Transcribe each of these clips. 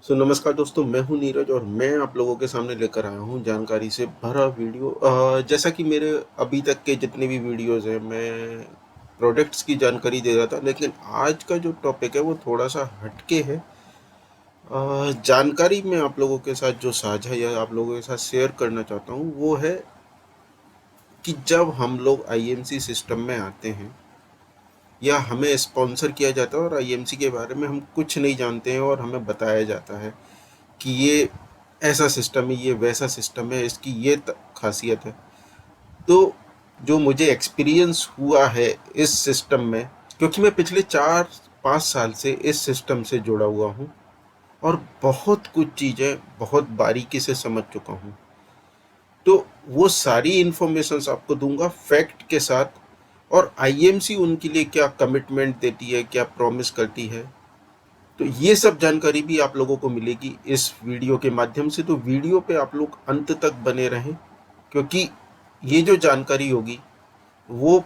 नमस्कार दोस्तों, मैं हूं नीरज और मैं आप लोगों के सामने लेकर आया हूं जानकारी से भरा वीडियो। जैसा कि मेरे अभी तक के जितने भी वीडियोस हैं, मैं प्रोडक्ट्स की जानकारी दे रहा था, लेकिन आज का जो टॉपिक है वो थोड़ा सा हटके है। जानकारी मैं आप लोगों के साथ जो साझा या आप लोगों के साथ शेयर करना चाहता हूं वो है कि जब हम लोग आईएमसी सिस्टम में आते हैं या हमें स्पॉन्सर किया जाता है और आईएमसी के बारे में हम कुछ नहीं जानते हैं और हमें बताया जाता है कि ये ऐसा सिस्टम है, ये वैसा सिस्टम है, इसकी ये खासियत है। तो जो मुझे एक्सपीरियंस हुआ है इस सिस्टम में, क्योंकि मैं पिछले 4-5 साल से इस सिस्टम से जुड़ा हुआ हूँ और बहुत कुछ चीज़ें बहुत बारीकी से समझ चुका हूँ, तो वो सारी इन्फॉर्मेशंस आपको दूंगा फैक्ट के साथ। और आईएमसी उनके लिए क्या कमिटमेंट देती है, क्या प्रॉमिस करती है, तो ये सब जानकारी भी आप लोगों को मिलेगी इस वीडियो के माध्यम से। तो वीडियो पे आप लोग अंत तक बने रहें, क्योंकि ये जो जानकारी होगी वो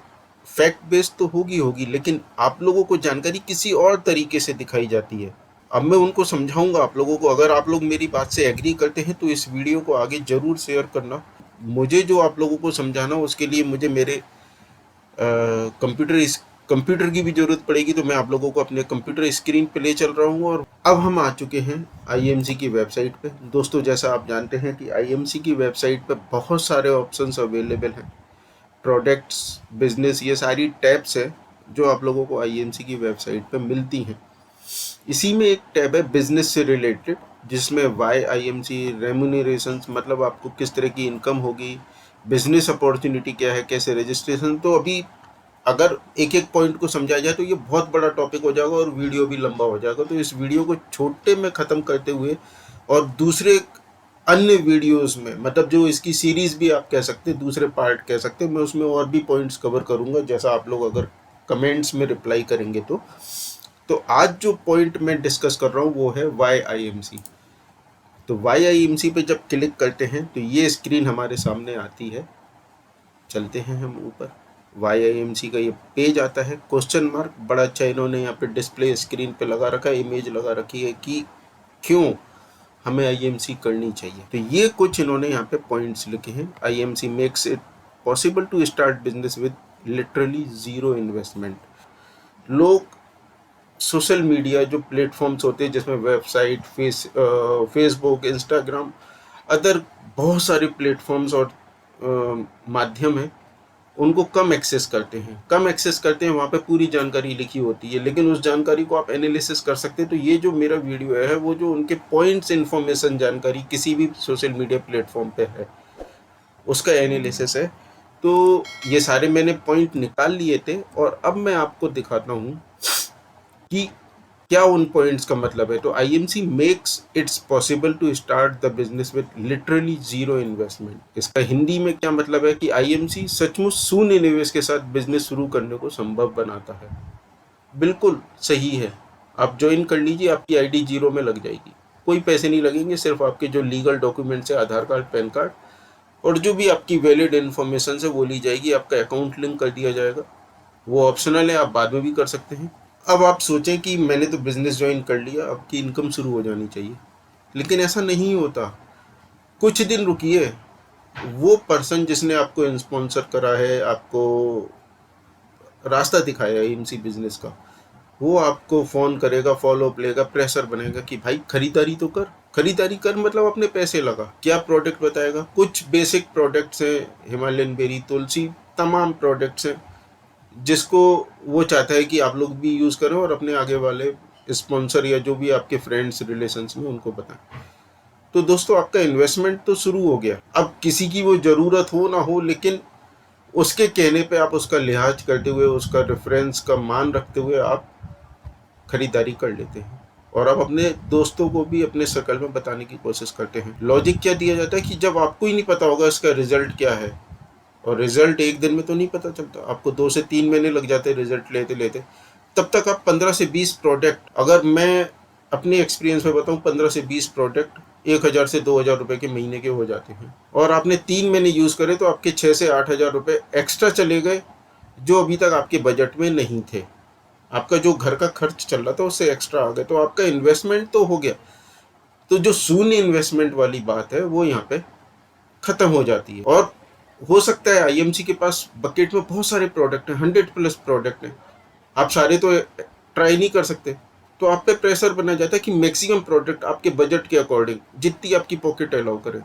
फैक्ट बेस्ड तो होगी, लेकिन आप लोगों को जानकारी किसी और तरीके से दिखाई जाती है। अब मैं उनको समझाऊंगा आप लोगों को। अगर आप लोग मेरी बात से एग्री करते हैं तो इस वीडियो को आगे जरूर शेयर करना। मुझे जो आप लोगों को समझाना उसके लिए मुझे मेरे कंप्यूटर की भी ज़रूरत पड़ेगी, तो मैं आप लोगों को अपने कंप्यूटर स्क्रीन पे ले चल रहा हूँ। और अब हम आ चुके हैं आईएमसी की वेबसाइट पे। दोस्तों, जैसा आप जानते हैं कि आईएमसी की वेबसाइट पे बहुत सारे ऑप्शंस अवेलेबल हैं। प्रोडक्ट्स, बिजनेस, ये सारी टैब्स हैं जो आप लोगों को आईएमसी की वेबसाइट पे मिलती हैं। इसी में एक टैब है बिजनेस से रिलेटेड, जिसमें वाई आईएमसी, रेम्यूनरेशंस, मतलब आपको किस तरह की इनकम होगी, बिजनेस अपॉर्चुनिटी क्या है, कैसे रजिस्ट्रेशन। तो अभी अगर एक एक पॉइंट को समझा जाए तो ये बहुत बड़ा टॉपिक हो जाएगा और वीडियो भी लंबा हो जाएगा। तो इस वीडियो को छोटे में ख़त्म करते हुए और दूसरे अन्य वीडियोस में, मतलब जो इसकी सीरीज़ भी आप कह सकते हैं, दूसरे पार्ट कह सकते हैं, मैं उसमें और भी पॉइंट्स कवर करूँगा, जैसा आप लोग अगर कमेंट्स में रिप्लाई करेंगे तो आज जो पॉइंट मैं डिस्कस कर रहा हूँ वो है वाई आईएमसी। तो वाई आईएमसी पे जब क्लिक करते हैं तो ये स्क्रीन हमारे सामने आती है। चलते हैं हम ऊपर। YIMC का ये पेज आता है, क्वेश्चन मार्क बड़ा अच्छा इन्होंने यहाँ पे डिस्प्ले स्क्रीन पे लगा रखा है, इमेज लगा रखी है कि क्यों हमें IMC करनी चाहिए। तो ये कुछ इन्होंने यहाँ पे पॉइंट्स लिखे हैं। IMC makes it possible to start business with literally zero investment. लोग सोशल मीडिया जो प्लेटफॉर्म्स होते हैं, जिसमें वेबसाइट, फेसबुक, इंस्टाग्राम, अदर बहुत सारे प्लेटफॉर्म्स और माध्यम हैं, उनको कम एक्सेस करते हैं। वहाँ पे पूरी जानकारी लिखी होती है, लेकिन उस जानकारी को आप एनालिसिस कर सकते हैं। तो ये जो मेरा वीडियो है वो जो उनके पॉइंट्स, इन्फॉर्मेशन, जानकारी किसी भी सोशल मीडिया प्लेटफॉर्म पे है उसका एनालिसिस है। तो ये सारे मैंने पॉइंट निकाल लिए थे और अब मैं आपको दिखाता हूँ कि क्या उन पॉइंट्स का मतलब है। तो IMC makes its possible to start the business with literally zero investment. इसका हिंदी में क्या मतलब है कि आईएमसी सचमुच शून्य निवेश के साथ बिजनेस शुरू करने को संभव बनाता है। बिल्कुल सही है, आप ज्वाइन कर लीजिए, आपकी आईडी जीरो में लग जाएगी, कोई पैसे नहीं लगेंगे। सिर्फ आपके जो लीगल डॉक्यूमेंट्स है, आधार कार्ड, पैन कार्ड और जो भी आपकी वैलिड इन्फॉर्मेशन है वो ली जाएगी, आपका अकाउंट लिंक कर दिया जाएगा। वो ऑप्शनल है, आप बाद में भी कर सकते हैं। अब आप सोचें कि मैंने तो बिज़नेस ज्वाइन कर लिया, आपकी इनकम शुरू हो जानी चाहिए, लेकिन ऐसा नहीं होता। कुछ दिन रुकिए। वो पर्सन जिसने आपको स्पॉन्सर करा है, आपको रास्ता दिखाया है एमसी बिजनेस का, वो आपको फ़ोन करेगा, फॉलो अप लेगा, प्रेशर बनेगा कि भाई खरीदारी तो कर। खरीदारी कर मतलब अपने पैसे लगा। क्या प्रोडक्ट बताएगा? कुछ बेसिक प्रोडक्ट्स हैं, हिमालयन बेरी, तुलसी, तमाम प्रोडक्ट्स हैं जिसको वो चाहता है कि आप लोग भी यूज़ करें और अपने आगे वाले स्पॉन्सर या जो भी आपके फ्रेंड्स रिलेशंस में उनको बताएं। तो दोस्तों, आपका इन्वेस्टमेंट तो शुरू हो गया। अब किसी की वो ज़रूरत हो ना हो, लेकिन उसके कहने पे आप उसका लिहाज करते हुए, उसका रेफरेंस का मान रखते हुए आप खरीदारी कर लेते हैं और आप अपने दोस्तों को भी अपने सर्कल में बताने की कोशिश करते हैं। लॉजिक क्या दिया जाता है कि जब आपको ही नहीं पता होगा इसका रिजल्ट क्या है, और रिजल्ट एक दिन में तो नहीं पता चलता, आपको 2 से 3 महीने लग जाते हैं रिजल्ट लेते लेते। तब तक आप 15 से 20 प्रोडक्ट, अगर मैं अपने एक्सपीरियंस में बताऊं, 15 से 20 प्रोडक्ट 1000 से 2000 रुपये के महीने के हो जाते हैं। और आपने 3 महीने यूज़ करे तो आपके 6 से 8000 रुपये एक्स्ट्रा चले गए, जो अभी तक आपके बजट में नहीं थे। आपका जो घर का खर्च चल रहा था उससे एक्स्ट्रा आ गए, तो आपका इन्वेस्टमेंट तो हो गया। तो जो शून्य इन्वेस्टमेंट वाली बात है वो यहाँ पे खत्म हो जाती है। और हो सकता है आईएमसी के पास बकेट में बहुत सारे प्रोडक्ट हैं, 100+ प्रोडक्ट हैं, आप सारे तो ट्राई नहीं कर सकते, तो आप पे प्रेशर बना जाता है कि मैक्सिमम प्रोडक्ट आपके बजट के अकॉर्डिंग जितनी आपकी पॉकेट अलाउ करे,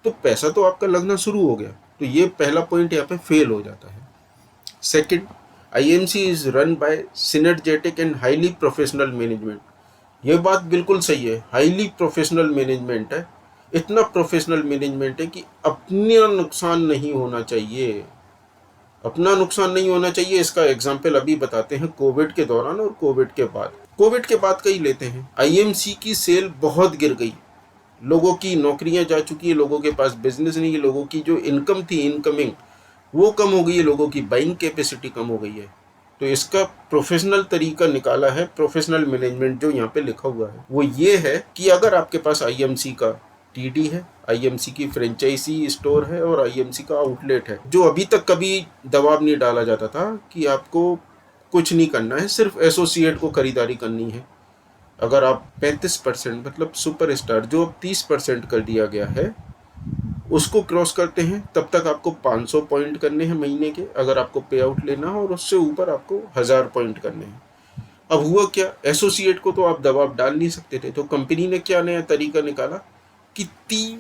तो पैसा तो आपका लगना शुरू हो गया। तो ये पहला पॉइंट यहाँ पे फेल हो जाता है। Second, IMC is run by synergetic and highly professional management. ये बात बिल्कुल सही है, हाईली प्रोफेशनल मैनेजमेंट है। इतना प्रोफेशनल मैनेजमेंट है कि अपना नुकसान नहीं होना चाहिए, अपना नुकसान नहीं होना चाहिए। इसका एग्जाम्पल अभी बताते हैं कोविड के दौरान और कोविड के बाद। कोविड के बाद का ही लेते हैं, आईएमसी की सेल बहुत गिर गई, लोगों की नौकरियां जा चुकी है, लोगों के पास बिजनेस नहीं है, लोगों की जो इनकम थी इनकमिंग वो कम हो गई है, लोगों की बाइंग कैपेसिटी कम हो गई है। तो इसका प्रोफेशनल तरीका निकाला है, प्रोफेशनल मैनेजमेंट जो यहाँ पे लिखा हुआ है वो ये है कि अगर आपके पास आईएमसी का टीडी है, आईएमसी की फ्रेंचाइजी स्टोर है और आईएमसी का आउटलेट है, जो अभी तक कभी दबाव नहीं डाला जाता था कि आपको कुछ नहीं करना है, सिर्फ एसोसिएट को खरीदारी करनी है। अगर आप 35% मतलब सुपर स्टार जो अब 30% कर दिया गया है उसको क्रॉस करते हैं, तब तक आपको 500 पॉइंट करने हैं महीने के अगर आपको पे आउट लेना है, और उससे ऊपर आपको 1000 पॉइंट करने हैं। अब हुआ क्या, एसोसिएट को तो आप दबाव डाल नहीं सकते थे, तो कंपनी ने क्या नया तरीका निकाला कि 3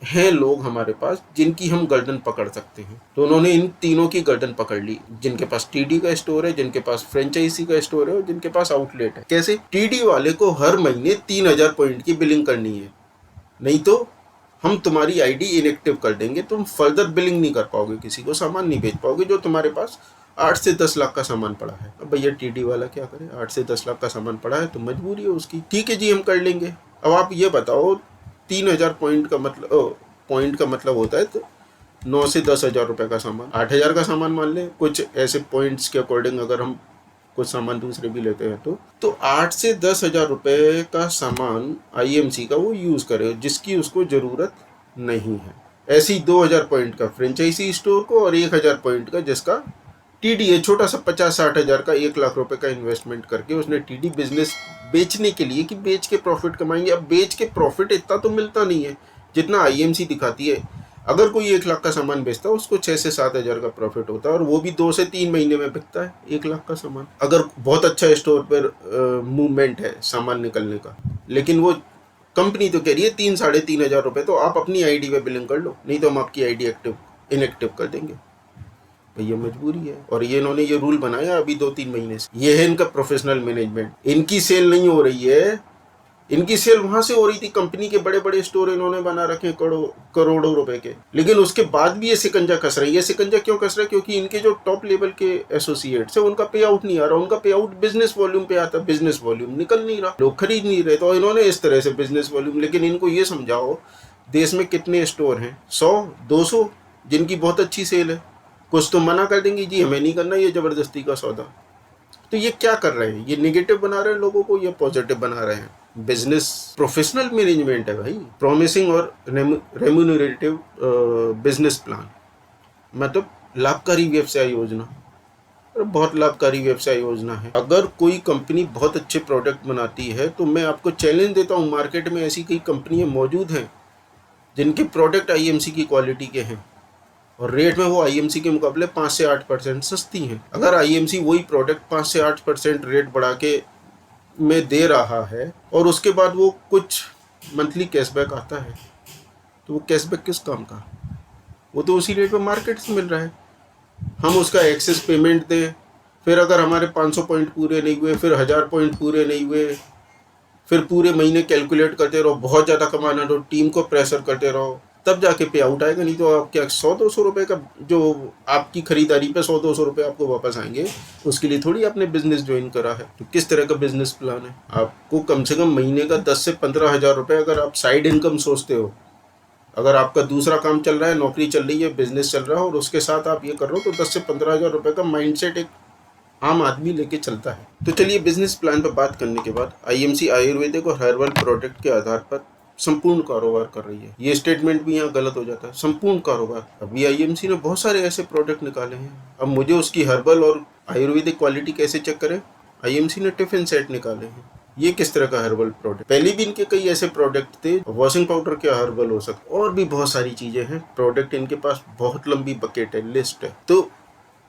हैं लोग हमारे पास जिनकी हम गर्दन पकड़ सकते हैं। तो उन्होंने इन तीनों की गर्दन पकड़ ली, जिनके पास टीडी का स्टोर है, जिनके पास फ्रेंचाइजी का स्टोर है और जिनके पास आउटलेट है। कैसे, टीडी वाले को हर महीने 3000 पॉइंट की बिलिंग करनी है, नहीं तो हम तुम्हारी आईडी इनएक्टिव कर देंगे, तुम फर्दर बिलिंग नहीं कर पाओगे, किसी को सामान नहीं बेच पाओगे जो तुम्हारे पास 8 से 10 लाख का सामान पड़ा है। अब भैया टीडी वाला क्या करे, 8 से 10 लाख का सामान पड़ा है तो मजबूरी है उसकी, ठीक है जी हम कर लेंगे। अब आप ये बताओ 3000 पॉइंट का मतलब होता है तो 9 से 10,000 रुपये का सामान, 8,000 का सामान मान ले, कुछ ऐसे पॉइंट्स के अकॉर्डिंग अगर हम कुछ सामान दूसरे भी लेते हैं तो 8 से 10,000 रुपये का सामान आईएमसी का वो यूज़ करे जिसकी उसको ज़रूरत नहीं है। ऐसी 2000 पॉइंट का फ्रेंचाइजी स्टोर को और 1000 पॉइंट का जिसका टीडी है, छोटा सा 50-60 हज़ार का 1 लाख रुपए का इन्वेस्टमेंट करके उसने टीडी बिजनेस बेचने के लिए कि बेच के प्रॉफिट कमाएंगे। अब बेच के प्रॉफिट इतना तो मिलता नहीं है जितना आईएमसी दिखाती है। अगर कोई 1 लाख का सामान बेचता है उसको 6 से 7 हज़ार का प्रॉफिट होता है, और वो भी 2 से 3 महीने में बिकता है 1 लाख का सामान, अगर बहुत अच्छा स्टोर पर मूवमेंट है सामान निकलने का। लेकिन वो कंपनी तो कह रही है 3-3.5 हज़ार रुपये तो आप अपनी आईडी पे बिलिंग कर लो, नहीं तो हम आपकी आईडी इनएक्टिव कर देंगे। ये मजबूरी है, और ये इन्होंने ये रूल बनाया अभी 2-3 महीने से। ये है इनका प्रोफेशनल मैनेजमेंट। इनकी सेल नहीं हो रही है, इनकी सेल वहां से हो रही थी, कंपनी के बड़े बड़े स्टोर इन्होंने बना रखे करोड़ों रुपए के, लेकिन उसके बाद भी ये शिकंजा कस रही है। शिकंजा क्यों कस रहा है, क्योंकि इनके जो टॉप लेवल के एसोसिएट्स है उनका पे आउट नहीं आ रहा, उनका पे आउट बिजनेस वॉल्यूम पे आता, बिजनेस वॉल्यूम निकल नहीं रहा, लोग खरीद नहीं रहे, तो इन्होंने इस तरह से बिजनेस वॉल्यूम। लेकिन इनको ये समझाओ देश में कितने स्टोर हैं, 100-200 जिनकी बहुत अच्छी सेल है, कुछ तो मना कर देंगे जी हमें नहीं करना, ये जबरदस्ती का सौदा। तो ये क्या कर रहे हैं, ये नेगेटिव बना रहे हैं लोगों को, ये पॉजिटिव बना रहे हैं। बिजनेस प्रोफेशनल मैनेजमेंट है भाई, प्रॉमिसिंग और रेम्यूनरेटिव बिजनेस प्लान, मतलब लाभकारी व्यवसाय योजना, बहुत लाभकारी व्यवसाय योजना है। अगर कोई कंपनी बहुत अच्छे प्रोडक्ट बनाती है तो मैं आपको चैलेंज देता हूँ, मार्केट में ऐसी कई कंपनियां मौजूद हैं जिनके प्रोडक्ट आईएमसी की क्वालिटी के हैं और रेट में वो आईएमसी के मुकाबले 5 से 8% सस्ती हैं। अगर आईएमसी वही प्रोडक्ट 5 से 8% रेट बढ़ा के में दे रहा है और उसके बाद वो कुछ मंथली कैशबैक आता है, तो वो कैशबैक किस काम का, वो तो उसी रेट पे मार्केट से मिल रहा है। हम उसका एक्सेस पेमेंट दें, फिर अगर हमारे 500 पॉइंट पूरे नहीं हुए, फिर 1000 पॉइंट पूरे नहीं हुए, फिर पूरे महीने कैलकुलेट करते रहो, बहुत ज़्यादा कमाना तो टीम को प्रेशर करते रहो, तब जाके पे आउट आएगा। नहीं तो आप क्या 100-200 रुपये का जो आपकी खरीदारी पे 100-200 रुपये आपको वापस आएंगे, उसके लिए थोड़ी आपने बिजनेस ज्वाइन करा है। तो किस तरह का बिजनेस प्लान है, आपको कम से कम महीने का 10 से 15 हज़ार रुपये अगर आप साइड इनकम सोचते हो, अगर आपका दूसरा काम चल रहा है, नौकरी चल रही है, बिजनेस चल रहा है और उसके साथ आप ये कर रहे हो, तो 10 से 15 हज़ार रुपये का माइंडसेट एक आम आदमी लेके चलता है। तो चलिए बिजनेस प्लान पर बात करने के बाद आईएमसी आयुर्वेदिक और हर्बल प्रोडक्ट के आधार पर संपूर्ण कारोबार कर रही है, ये स्टेटमेंट भी यहाँ गलत हो जाता है। संपूर्ण कारोबार, अभी आईएमसी ने बहुत सारे ऐसे प्रोडक्ट निकाले हैं, अब मुझे उसकी हर्बल और आयुर्वेदिक क्वालिटी कैसे चेक करें, आईएमसी ने टिफिन सेट निकाले हैं, ये किस तरह का हर्बल प्रोडक्ट, पहले भी इनके कई ऐसे प्रोडक्ट थे, वॉशिंग पाउडर क्या हर्बल हो सकता, और भी बहुत सारी चीजें हैं प्रोडक्ट इनके पास, बहुत लंबी बकेट है, लिस्ट है। तो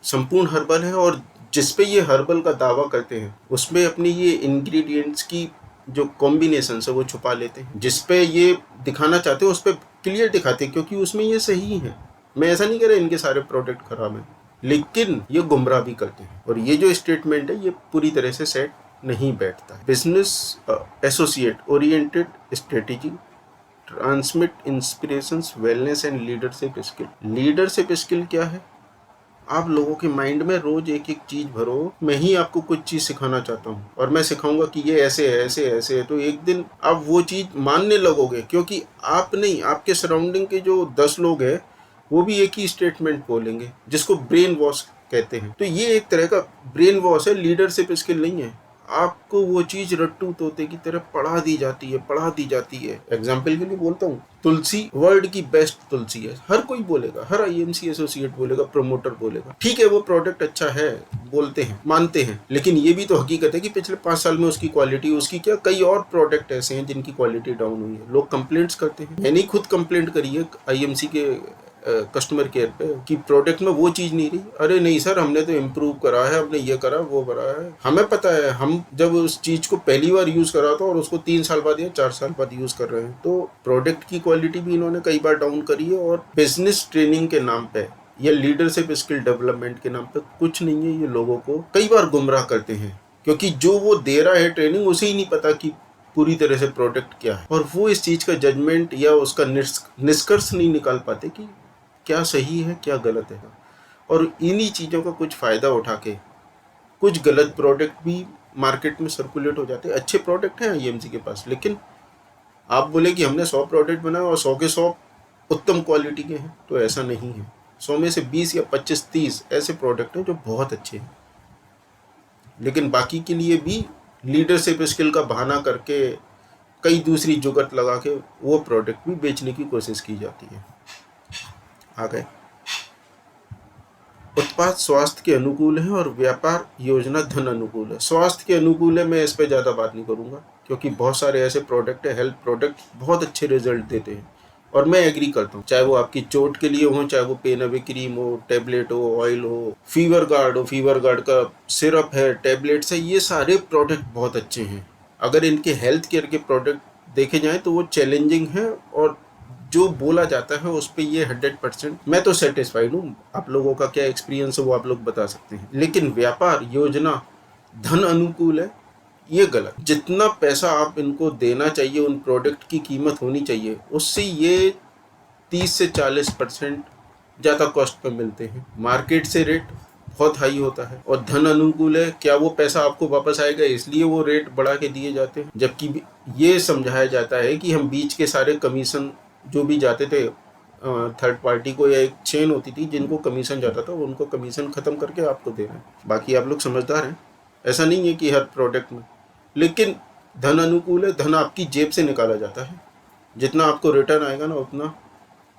संपूर्ण हर्बल है, और जिसपे ये हर्बल का दावा करते हैं उसमें अपनी ये इंग्रेडिएंट्स की जो कॉम्बिनेशन है वो छुपा लेते हैं। जिसपे ये दिखाना चाहते हैं उस पर क्लियर दिखाते हैं, क्योंकि उसमें ये सही है। मैं ऐसा नहीं कह रहा इनके सारे प्रोडक्ट खराब हैं, लेकिन ये गुमराह भी करते हैं, और ये जो स्टेटमेंट है ये पूरी तरह से सेट नहीं बैठता है। Business associate oriented strategy, transmit inspirations, wellness and leadership skill. Leadership skill क्या है? आप लोगों के माइंड में रोज एक एक चीज भरो, मैं ही आपको कुछ चीज सिखाना चाहता हूँ और मैं सिखाऊंगा कि ये ऐसे है ऐसे ऐसे है, तो एक दिन आप वो चीज मानने लगोगे, क्योंकि आप नहीं, आपके सराउंडिंग के जो 10 लोग हैं वो भी एक ही स्टेटमेंट बोलेंगे, जिसको ब्रेन वॉश कहते हैं। तो ये एक तरह का ब्रेन वॉश है, लीडरशिप स्किल नहीं है। आपको वो चीज रट्टू तोते की तरह पढ़ा दी जाती है। एग्जाम्पल के लिए बोलता हूँ, तुलसी वर्ल्ड की बेस्ट तुलसी है, हर कोई बोलेगा, हर आईएमसी एसोसिएट बोलेगा, प्रमोटर बोलेगा। ठीक है, वो प्रोडक्ट अच्छा है, बोलते हैं, मानते हैं, लेकिन ये भी तो हकीकत है कि पिछले 5 साल में उसकी क्वालिटी, उसकी क्या, कई और प्रोडक्ट ऐसे हैं जिनकी क्वालिटी डाउन हुई है। लोग कंप्लेंट्स करते हैं, मैंने खुद कंप्लेंट करी है आईएमसी के कस्टमर केयर पे कि प्रोडक्ट में वो चीज नहीं रही। अरे नहीं सर, हमने तो इम्प्रूव करा है, हमने ये करा वो करा है, हमें पता है। हम जब उस चीज को पहली बार यूज करा था और उसको 3 साल बाद या 4 साल बाद यूज कर रहे हैं, तो प्रोडक्ट की क्वालिटी भी इन्होंने कई बार डाउन करी है। और बिजनेस ट्रेनिंग के नाम पे या लीडरशिप स्किल डेवलपमेंट के नाम पे कुछ नहीं है, ये लोगों को कई बार गुमराह करते हैं, क्योंकि जो वो दे रहा है ट्रेनिंग, उसे ही नहीं पता कि पूरी तरह से प्रोडक्ट क्या है, और वो इस चीज का जजमेंट या उसका निष्कर्ष नहीं निकाल पाते कि क्या सही है क्या गलत है। और इन्हीं चीज़ों का कुछ फ़ायदा उठा के कुछ गलत प्रोडक्ट भी मार्केट में सर्कुलेट हो जाते हैं। अच्छे प्रोडक्ट हैं आईएमसी के पास, लेकिन आप बोले कि हमने 100 प्रोडक्ट बनाए और 100 के 100 उत्तम क्वालिटी के हैं, तो ऐसा नहीं है। 100 में से 20 या 25-30 ऐसे प्रोडक्ट हैं जो बहुत अच्छे हैं, लेकिन बाकी के लिए भी लीडरशिप स्किल का बहाना करके कई दूसरी जुगत लगा के वो प्रोडक्ट भी बेचने की कोशिश की जाती है। आ गए, उत्पाद स्वास्थ्य के अनुकूल है और व्यापार योजना धन अनुकूल है। स्वास्थ्य के अनुकूल है, मैं इस पे ज़्यादा बात नहीं करूँगा, क्योंकि बहुत सारे ऐसे प्रोडक्ट है, हेल्थ प्रोडक्ट बहुत अच्छे रिजल्ट देते हैं, और मैं एग्री करता हूँ। चाहे वो आपकी चोट के लिए हो, चाहे वो पेन अवे क्रीम हो, टेबलेट हो, ऑयल हो, फीवर गार्ड हो, फीवर गार्ड का सिरप है, टेबलेट्स है, ये सारे प्रोडक्ट बहुत अच्छे हैं। अगर इनके हेल्थ केयर के प्रोडक्ट देखे जाएँ तो वो चैलेंजिंग है, और जो बोला जाता है उस पर ये 100% मैं तो सेटिस्फाइड हूँ। आप लोगों का क्या एक्सपीरियंस है वो आप लोग बता सकते हैं। लेकिन व्यापार योजना धन अनुकूल है, ये गलत। जितना पैसा आप इनको देना चाहिए, उन प्रोडक्ट की कीमत होनी चाहिए, उससे ये 30 से 40% ज़्यादा कॉस्ट पर मिलते हैं। मार्केट से रेट बहुत हाई होता है। और धन अनुकूल है, क्या वो पैसा आपको वापस आएगा, इसलिए वो रेट बढ़ा के दिए जाते हैं। जबकि ये समझाया जाता है कि हम बीच के सारे कमीशन जो भी जाते थे थर्ड पार्टी को, या एक चेन होती थी जिनको कमीशन जाता था, उनको कमीशन ख़त्म करके आपको दे रहे हैं। बाकी आप लोग समझदार हैं, ऐसा नहीं है कि हर प्रोडक्ट में। लेकिन धन अनुकूल है, धन आपकी जेब से निकाला जाता है, जितना आपको रिटर्न आएगा ना उतना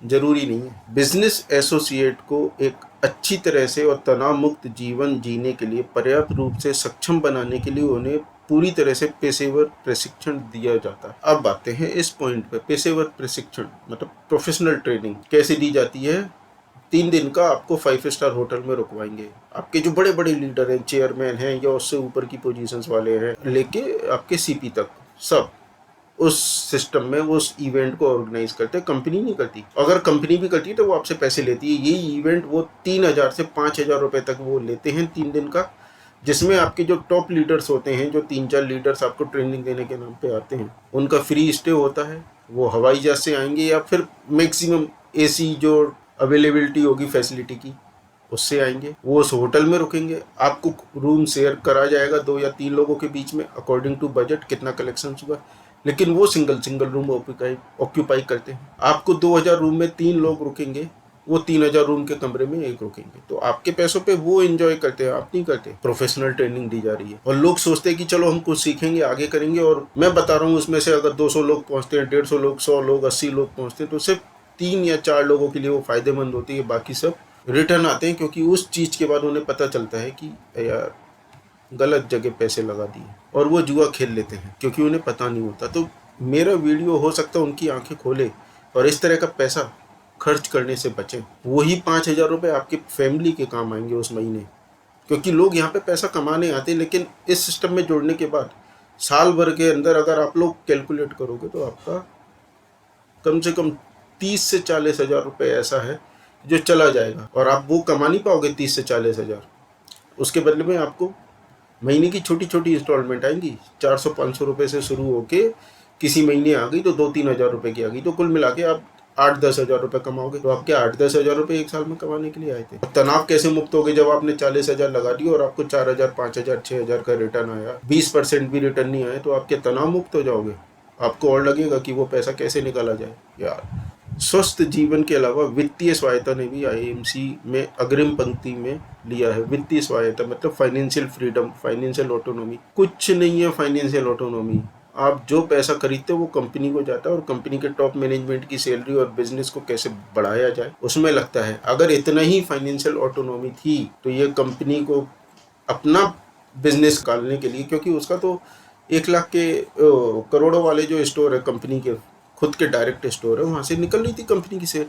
ज़रूरी नहीं है। बिजनेस एसोसिएट को एक अच्छी तरह से और तनाव मुक्त जीवन जीने के लिए पर्याप्त रूप से सक्षम बनाने के लिए उन्हें पूरी तरह से पेशेवर प्रशिक्षण दिया जाता है। अब आते हैं इस पॉइंट पे, पेशेवर प्रशिक्षण मतलब प्रोफेशनल ट्रेनिंग कैसे दी जाती है। 3 दिन का आपको 5 स्टार होटल में रुकवाएंगे। आपके जो बड़े बड़े लीडर हैं, चेयरमैन हैं या उससे ऊपर की पोजीशंस वाले हैं, लेके आपके सीपी तक, सब उस सिस्टम में उस इवेंट को ऑर्गेनाइज करते हैं। कंपनी नहीं करती, अगर कंपनी भी करती है तो वो आपसे पैसे लेती है। यही इवेंट वो 3000 से 5000 रुपये तक वो लेते हैं 3 दिन का, जिसमें आपके जो टॉप लीडर्स होते हैं, जो 3-4 लीडर्स आपको ट्रेनिंग देने के नाम पे आते हैं, उनका फ्री स्टे होता है। वो हवाई जहाज से आएंगे या फिर मैक्सिमम एसी जो अवेलेबिलिटी होगी फैसिलिटी की उससे आएंगे। वो उस होटल में रुकेंगे, आपको रूम शेयर करा जाएगा 2 या 3 लोगों के बीच में अकॉर्डिंग टू बजट, कितना कलेक्शन हुआ। लेकिन वो सिंगल रूम ऑक्यूपाई करते हैं। आपको 2000 रूम में 3 लोग रुकेंगे, वो 3000 रूम के कमरे में एक रुकेंगे। तो आपके पैसों पे वो एंजॉय करते हैं, आप नहीं करते। प्रोफेशनल ट्रेनिंग दी जा रही है और लोग सोचते हैं कि चलो हम कुछ सीखेंगे, आगे करेंगे। और मैं बता रहा हूँ, उसमें से अगर 200 लोग पहुँचते हैं, 150 लोग, 100 लोग, 80 लोग पहुँचते हैं, तो सिर्फ 3 या 4 लोगों के लिए वो फायदेमंद होती है, बाकी सब रिटर्न आते हैं। क्योंकि उस चीज़ के बाद उन्हें पता चलता है कि यार गलत जगह पैसे लगा दिए और वो जुआ खेल लेते हैं क्योंकि उन्हें पता नहीं होता। तो मेरा वीडियो हो सकता है उनकी आंखें खोले और इस तरह का पैसा खर्च करने से बचें। वही 5,000 रुपये आपकी फैमिली के काम आएंगे उस महीने, क्योंकि लोग यहाँ पे पैसा कमाने आते हैं, लेकिन इस सिस्टम में जोड़ने के बाद साल भर के अंदर अगर आप लोग कैलकुलेट करोगे तो आपका कम से कम 30 से 40,000 रुपये ऐसा है जो चला जाएगा और आप वो कमा नहीं पाओगे 30 से 40,000। उसके बदले में आपको महीने की छोटी छोटी इंस्टॉलमेंट आएंगी, 400-500 रुपये से शुरू होके किसी महीने आ गई तो 2-3 हज़ार रुपये की आ गई, तो कुल मिला के आप 8-10 हज़ार रुपये कमाओगे। तो आपके 8-10 हज़ार रुपये एक साल में कमाने के लिए आए थे। तनाव कैसे मुक्त होगे जब आपने 40,000 लगा दिए और आपको 4,000, 5,000, 6,000 का रिटर्न आया, 20% भी रिटर्न नहीं आए, तो आपके तनाव मुक्त हो जाओगे। आपको और लगेगा कि वो पैसा कैसे निकाला जाए। यार, स्वस्थ जीवन के अलावा वित्तीय स्वायत्ता ने भी आईएमसी में अग्रिम पंक्ति में लिया है। वित्तीय स्वायत्ता मतलब फाइनेंशियल फ्रीडम, फाइनेंशियल ऑटोनॉमी। कुछ नहीं है फाइनेंशियल ऑटोनॉमी। आप जो पैसा खरीदते हो वो कंपनी को जाता है और कंपनी के टॉप मैनेजमेंट की सैलरी और बिजनेस को कैसे बढ़ाया जाए उसमें लगता है। अगर इतना ही फाइनेंशियल ऑटोनॉमी थी तो ये कंपनी को अपना बिजनेस निकालने के लिए, क्योंकि उसका तो 1 लाख के करोड़ों वाले जो स्टोर है कंपनी के खुद के डायरेक्ट स्टोर है, वहाँ से निकल रही थी कंपनी की सेल।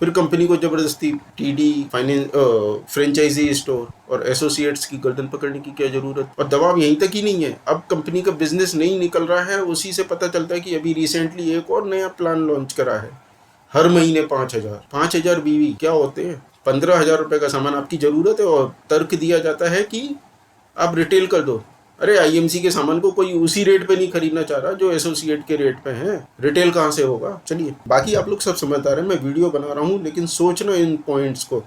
फिर कंपनी को जबरदस्ती टीडी, फ्रेंचाइजी स्टोर और एसोसिएट्स की गर्दन पकड़ने की क्या जरूरत। और दबाव यहीं तक ही नहीं है, अब कंपनी का बिजनेस नहीं निकल रहा है, उसी से पता चलता है कि अभी रिसेंटली एक और नया प्लान लॉन्च करा है। हर महीने 5,000 बीवी क्या होते हैं, 15,000 रुपये का सामान आपकी जरूरत है और तर्क दिया जाता है कि आप रिटेल कर दो। अरे आईएमसी के सामान को कोई उसी रेट पे नहीं खरीदना चाह रहा जो एसोसिएट के रेट पे है, रिटेल कहाँ से होगा। चलिए, बाकी आप लोग सब समझदार हैं, मैं वीडियो बना रहा हूँ, लेकिन सोचना इन पॉइंट्स को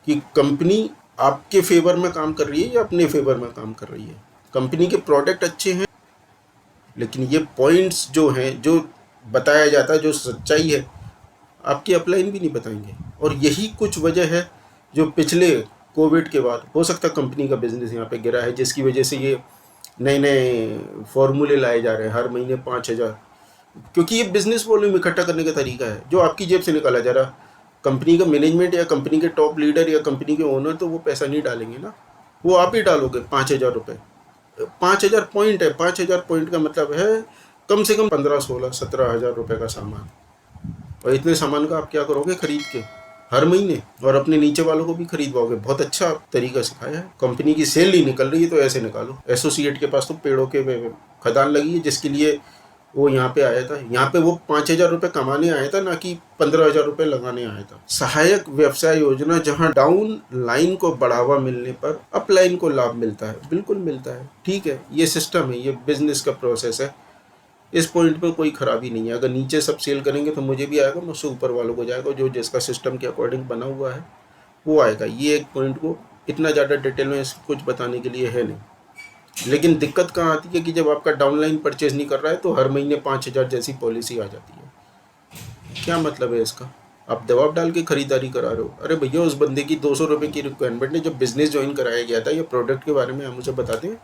कि कंपनी आपके फेवर में काम कर रही है या अपने फेवर में काम कर रही है। कंपनी के प्रोडक्ट अच्छे हैं, लेकिन ये पॉइंट्स जो हैं, जो बताया जाता है, जो सच्चाई है, आपकी अपलाइन भी नहीं बताएंगे। और यही कुछ वजह है जो पिछले कोविड के बाद हो सकता है कंपनी का बिजनेस यहाँ पे गिरा है, जिसकी वजह से ये नए नए फॉर्मूले लाए जा रहे हैं हर महीने 5,000, क्योंकि ये बिजनेस वॉल्यूम इकट्ठा करने का तरीका है जो आपकी जेब से निकाला जा रहा। कंपनी का मैनेजमेंट या कंपनी के टॉप लीडर या कंपनी के ओनर तो वो पैसा नहीं डालेंगे ना, वो आप ही डालोगे 5,000 रुपये। 5,000 पॉइंट है, 5,000 पॉइंट का मतलब है कम से कम 15, 16, 17,000 रुपये का सामान। और इतने सामान का आप क्या करोगे खरीद के हर महीने, और अपने नीचे वालों को भी खरीदवाओगे। बहुत अच्छा तरीका सिखाया है। कंपनी की सेल नहीं निकल रही है तो ऐसे निकालो। एसोसिएट के पास तो पेड़ों के खदान लगी है, जिसके लिए वो यहाँ पे आया था। यहाँ पे वो 5,000 रुपये कमाने आया था, ना कि 15,000 रुपये लगाने आया था। सहायक व्यवसाय योजना, जहाँ डाउन लाइन को बढ़ावा मिलने पर अप लाइन को लाभ मिलता है। बिल्कुल मिलता है, ठीक है, ये सिस्टम है, ये बिजनेस का प्रोसेस है। इस पॉइंट पर कोई खराबी नहीं है। अगर नीचे सब सेल करेंगे तो मुझे भी आएगा, मुझसे ऊपर वालों को जाएगा, जो जिसका सिस्टम के अकॉर्डिंग बना हुआ है वो आएगा। ये एक पॉइंट को इतना ज़्यादा डिटेल में कुछ बताने के लिए है नहीं। लेकिन दिक्कत कहाँ आती है कि जब आपका डाउनलाइन परचेज नहीं कर रहा है तो हर महीने 5,000 जैसी पॉलिसी आ जाती है। क्या मतलब है इसका? आप दबाव डाल के खरीदारी करा रहे हो। अरे भैया, उस बंदे की 200 रुपये की रिक्वायरमेंट ने जब बिजनेस ज्वाइन कराया गया था, या प्रोडक्ट के बारे में हम उसे बताते हैं,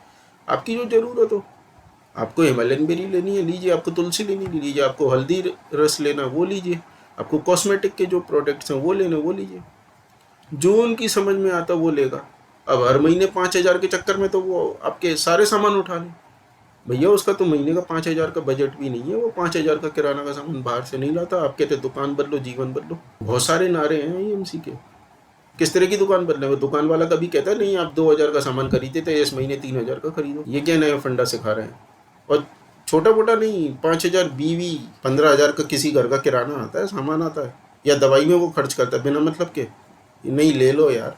आपकी जो ज़रूरत हो, आपको हिमालयन बेरी लेनी है लीजिए, आपको तुलसी लेनी है लीजिए, आपको हल्दी रस लेना वो लीजिए, आपको कॉस्मेटिक के जो प्रोडक्ट्स हैं वो लेना वो लीजिए। जो उनकी समझ में आता वो लेगा। अब हर महीने 5,000 के चक्कर में तो वो आपके सारे सामान उठा लें। भैया, उसका तो महीने का 5,000 का बजट भी नहीं है, वो 5,000 का किराना का सामान बाहर से नहीं लाता। आप कहते दुकान बदलो जीवन बदलो। बहुत सारे नारे हैं आईएमसी के। किस तरह की दुकान बदले? वो दुकान वाला कभी कहता नहीं आप 2,000 का सामान खरीदते थे, इस महीने 3,000 का खरीदो। ये क्या नया फंडा सिखा रहे हैं? और छोटा मोटा नहीं, 5,000 बीवी, 15,000 का किसी घर का किराना आता है, सामान आता है, या दवाई में वो खर्च करता है बिना मतलब के। नहीं, ले लो यार,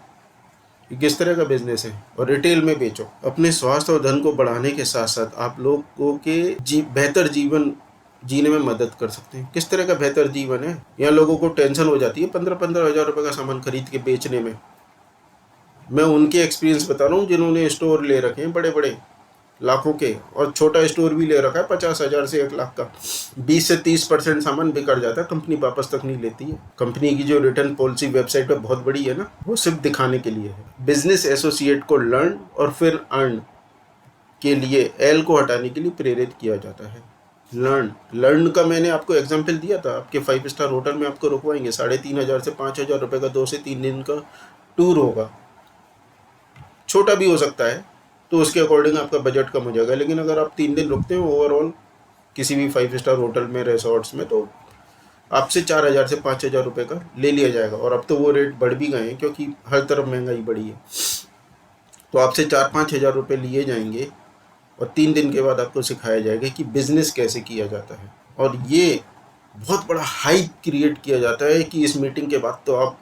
ये किस तरह का बिजनेस है? और रिटेल में बेचो। अपने स्वास्थ्य और धन को बढ़ाने के साथ साथ आप लोगों के बेहतर जीवन जीने में मदद कर सकते हैं। किस तरह का बेहतर जीवन है? यहाँ लोगों को टेंशन हो जाती है 15-15 हज़ार रुपये का सामान खरीद के बेचने में। मैं उनके एक्सपीरियंस बता रहा हूँ जिन्होंने स्टोर ले रखे हैं बड़े बड़े लाखों के, और छोटा स्टोर भी ले रखा है 50,000 से 1 लाख का। 20 से 30% सामान बिगड़ जाता है, कंपनी वापस तक नहीं लेती है। कंपनी की जो रिटर्न पॉलिसी वेबसाइट पर बहुत बड़ी है ना, वो सिर्फ दिखाने के लिए है। बिजनेस एसोसिएट को लर्न और फिर अर्न के लिए एल को हटाने के लिए प्रेरित किया जाता है। लर्न का मैंने आपको एग्जाम्पल दिया था। आपके 5 स्टार होटल में आपको रुकवाएंगे, 3,500 से 5,000 रुपये का 2 से 3 दिन का टूर होगा। छोटा भी हो सकता है, तो उसके अकॉर्डिंग आपका बजट कम हो जाएगा। लेकिन अगर आप 3 दिन रुकते हैं ओवरऑल किसी भी 5 स्टार होटल में, रिसोर्ट्स में, तो आपसे 4,000 से 5,000 रुपये का ले लिया जाएगा। और अब तो वो रेट बढ़ भी गए हैं क्योंकि हर तरफ महंगाई बढ़ी है। तो आपसे 4-5 हज़ार रुपये लिए जाएंगे और 3 दिन के बाद आपको सिखाया जाएगा कि बिज़नेस कैसे किया जाता है। और ये बहुत बड़ा हाइप क्रिएट किया जाता है कि इस मीटिंग के बाद तो आप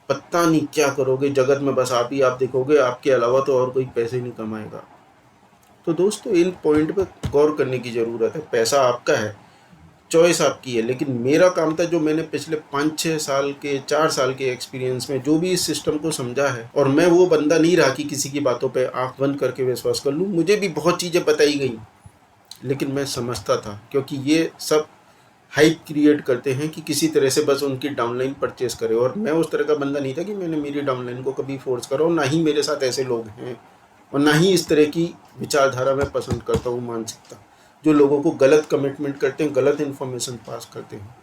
पता नहीं क्या करोगे, जगत में बस आप देखोगे, आपके अलावा तो और कोई पैसे नहीं कमाएगा। तो दोस्तों इन पॉइंट पे गौर करने की ज़रूरत है। पैसा आपका है, चॉइस आपकी है, लेकिन मेरा काम था जो मैंने पिछले 5-6 साल के 4 साल के एक्सपीरियंस में जो भी इस सिस्टम को समझा है, और मैं वो बंदा नहीं रहा कि किसी की बातों पे आंख बंद करके विश्वास कर लूँ। मुझे भी बहुत चीज़ें बताई गई, लेकिन मैं समझता था क्योंकि ये सब हाइप क्रिएट करते हैं कि किसी तरह से बस उनकी डाउनलाइन परचेस करे। और मैं उस तरह का बंदा नहीं था कि मैंने मेरी डाउनलाइन को कभी फोर्स करा, और ना ही मेरे साथ ऐसे लोग हैं, और ना ही इस तरह की विचारधारा मैं पसंद करता हूँ, मानसिकता, जो लोगों को गलत कमिटमेंट करते हैं, गलत इन्फॉर्मेशन पास करते हैं।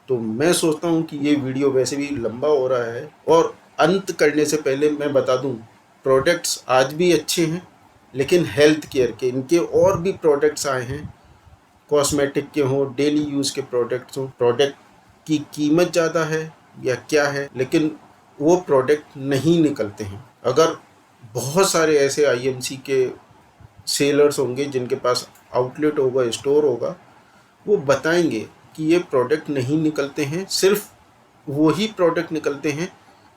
तो मैं सोचता हूँ कि ये वीडियो वैसे भी लंबा हो रहा है, और अंत करने से पहले मैं बता दूँ, प्रोडक्ट्स आज भी अच्छे हैं, लेकिन हेल्थ केयर के इनके और भी प्रोडक्ट्स आए हैं, कॉस्मेटिक के हों, डेली यूज़ के प्रोडक्ट्स हों। प्रोडक्ट की कीमत ज़्यादा है या क्या है, लेकिन वो प्रोडक्ट नहीं निकलते हैं। अगर बहुत सारे ऐसे आईएमसी के सेलर्स होंगे जिनके पास आउटलेट होगा, स्टोर होगा, वो बताएंगे कि ये प्रोडक्ट नहीं निकलते हैं। सिर्फ वही प्रोडक्ट निकलते हैं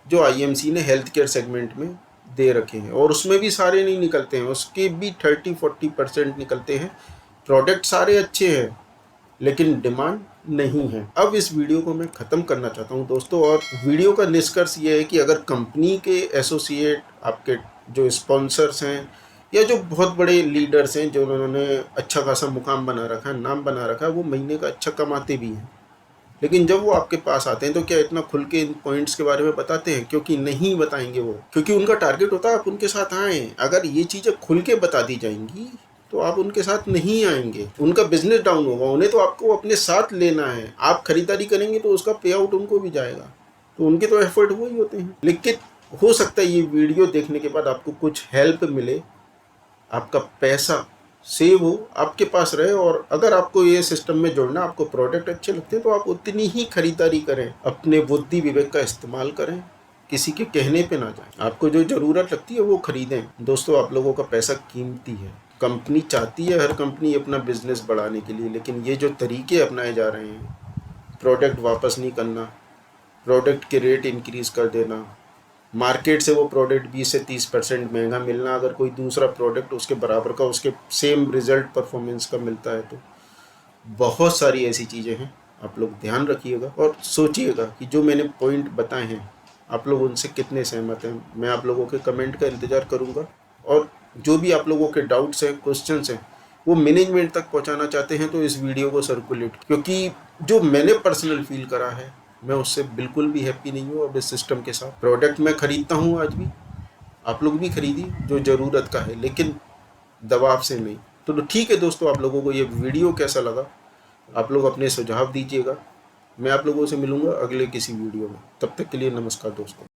जो आईएमसी ने हेल्थ केयर सेगमेंट में दे रखे हैं, और उसमें भी सारे नहीं निकलते हैं, उसके भी 30-40% निकलते हैं। प्रोडक्ट सारे अच्छे हैं, लेकिन डिमांड नहीं है। अब इस वीडियो को मैं ख़त्म करना चाहता हूं दोस्तों, और वीडियो का निष्कर्ष ये है कि अगर कंपनी के एसोसिएट, आपके जो स्पॉन्सर्स हैं, या जो बहुत बड़े लीडर्स हैं, जो उन्होंने अच्छा खासा मुकाम बना रखा है, नाम बना रखा है, वो महीने का अच्छा कमाते भी हैं, लेकिन जब वो आपके पास आते हैं तो क्या इतना खुल के इन पॉइंट्स के बारे में बताते हैं? क्योंकि नहीं बताएंगे वो, क्योंकि उनका टारगेट होता है आप उनके साथ आएँ। अगर ये चीज़ें खुल के बता दी जाएंगी तो आप उनके साथ नहीं आएंगे, उनका बिजनेस डाउन होगा। उन्हें तो आपको अपने साथ लेना है, आप खरीदारी करेंगे तो उसका पे आउट उनको भी जाएगा, तो उनके तो एफर्ट वही होते हैं। लेकिन हो सकता है ये वीडियो देखने के बाद आपको कुछ हेल्प मिले, आपका पैसा सेव हो, आपके पास रहे, और अगर आपको ये सिस्टम में जोड़ना, आपको प्रोडक्ट अच्छे लगते हैं तो आप उतनी ही खरीदारी करें, अपने बुद्धि विवेक का इस्तेमाल करें, किसी के कहने पे ना जाएं। आपको जो ज़रूरत लगती है वो खरीदें। दोस्तों आप लोगों का पैसा कीमती है। कंपनी चाहती है, हर कंपनी अपना बिजनेस बढ़ाने के लिए, लेकिन ये जो तरीके अपनाए जा रहे हैं, प्रोडक्ट वापस नहीं करना, प्रोडक्ट के रेट इंक्रीज़ कर देना, मार्केट से वो प्रोडक्ट 20 से 30% महंगा मिलना, अगर कोई दूसरा प्रोडक्ट उसके बराबर का, उसके सेम रिजल्ट परफॉर्मेंस का मिलता है, तो बहुत सारी ऐसी चीज़ें हैं। आप लोग ध्यान रखिएगा और सोचिएगा कि जो मैंने पॉइंट बताए हैं आप लोग उनसे कितने सहमत हैं। मैं आप लोगों के कमेंट का इंतज़ार करूँगा, और जो भी आप लोगों के डाउट्स हैं, क्वेश्चंस हैं, वो मैनेजमेंट तक पहुंचाना चाहते हैं तो इस वीडियो को सर्कुलेट, क्योंकि जो मैंने पर्सनल फील करा है, मैं उससे बिल्कुल भी हैप्पी नहीं हूँ। अब इस सिस्टम के साथ प्रोडक्ट मैं ख़रीदता हूँ आज भी, आप लोग भी खरीदिए जो ज़रूरत का है, लेकिन दबाव से नहीं। तो ठीक है दोस्तों, आप लोगों को ये वीडियो कैसा लगा, आप लोग अपने सुझाव दीजिएगा। मैं आप लोगों से मिलूँगा अगले किसी वीडियो में। तब तक के लिए नमस्कार दोस्तों।